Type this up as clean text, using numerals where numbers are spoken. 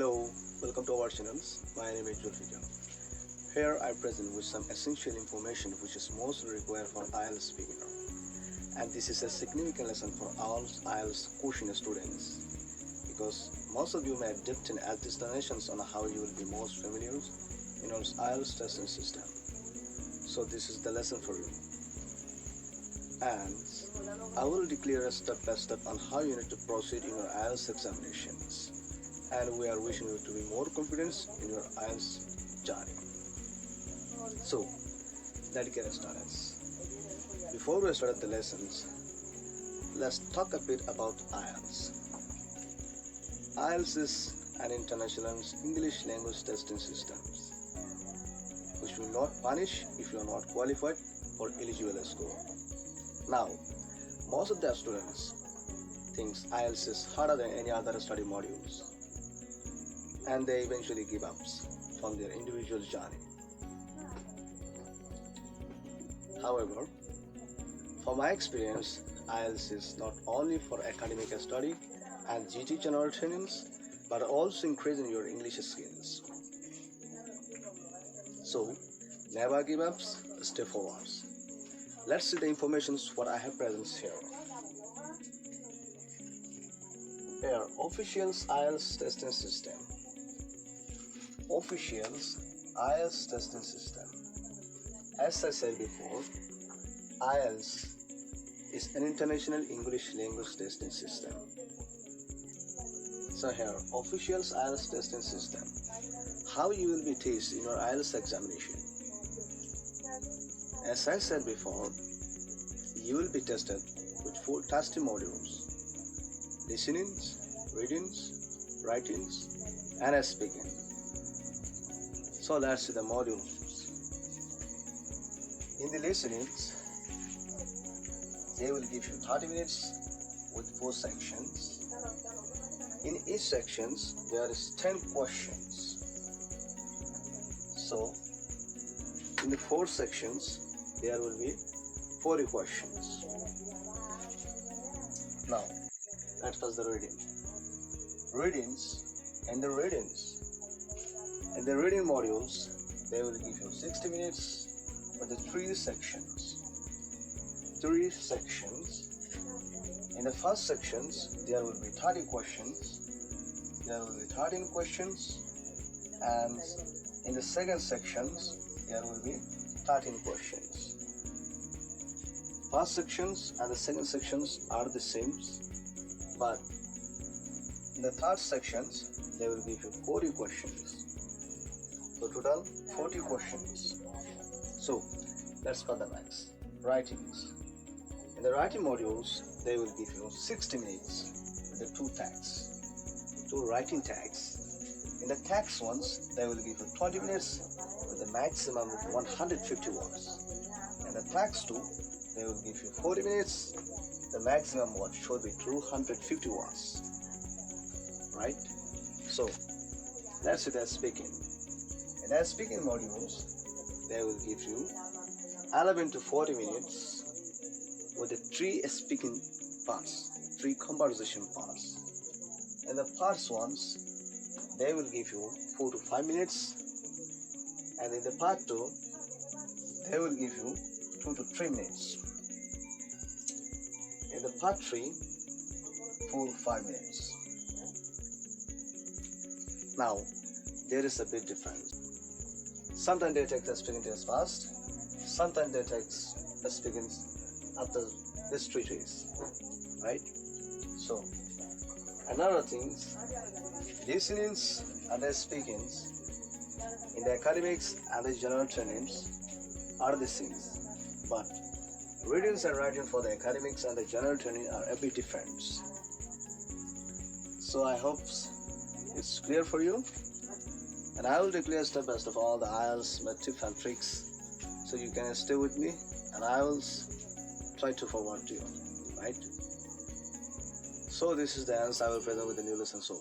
Hello, welcome to our channels. My name is Julfiqer. Here I present with some essential information which is mostly required for IELTS beginner. And this is a significant lesson for all IELTS quotient students because most of you may depend at destinations on how you will be most familiar in our IELTS testing system. So this is the lesson for you. And I will declare a step by step on how you need to proceed in your IELTS examinations. And we are wishing you to be more confident in your IELTS journey. So, let's get started. Before we start the lessons, let's talk a bit about IELTS. IELTS is an international English language testing system, which will not punish if you are not qualified or eligible score. Now, most of the students think IELTS is harder than any other study modules, and they eventually give up from their individual journey. However, from my experience, IELTS is not only for academic study and GT general trainings, but also increasing your English skills. So, never give up, stay forward. Let's see the information what I have present here. Here, officials IELTS testing system. Officials IELTS testing system. As I said before, IELTS is an international English language testing system. So here, officials IELTS testing system. How you will be tested in your IELTS examination. As I said before, you will be tested with 4 testing modules: listenings, readings, writings, and speaking. So let's see the modules. In the listenings, they will give you 30 minutes with 4 sections. In each sections, there is 10 questions. So, in the 4 sections, there will be 40 questions. Now, let's first the reading. Readings and the readings. In the reading modules, they will give you 60 minutes for the 3 sections. 3 sections. In the first sections, there will be 30 questions. There will be 13 questions. And in the second sections, there will be 13 questions. First sections and the second sections are the same, but in the third sections, they will give you 40 questions. So total 40 questions. So let's for the next writings. In the writing modules, they will give you 60 minutes with the 2 tags, 2 writing tags. In the tags ones, they will give you 20 minutes with a maximum of 150 words. And the tags 2, they will give you 40 minutes. The maximum word should be 250 words. Right? So let's see the speaking. In the speaking modules, they will give you 11 to 40 minutes with the 3 speaking parts, 3 conversation parts. In the parts ones, they will give you 4 to 5 minutes, and in the part 2, they will give you 2 to 3 minutes. In the part 3, 4 to 5 minutes. Now, there is a big difference. Sometimes they take the speaking test fast, sometimes they take the speaking after these 3 days, right? So, another thing, listenings and the speakings in the academics and the general trainings are the same, but readings and writing for the academics and the general training are a bit different. So I hope it's clear for you, and I will declare step by step all the IELTS tips and tricks, so you can stay with me, and I will try to forward to you, right? So this is the answer I will present with the new lesson soon.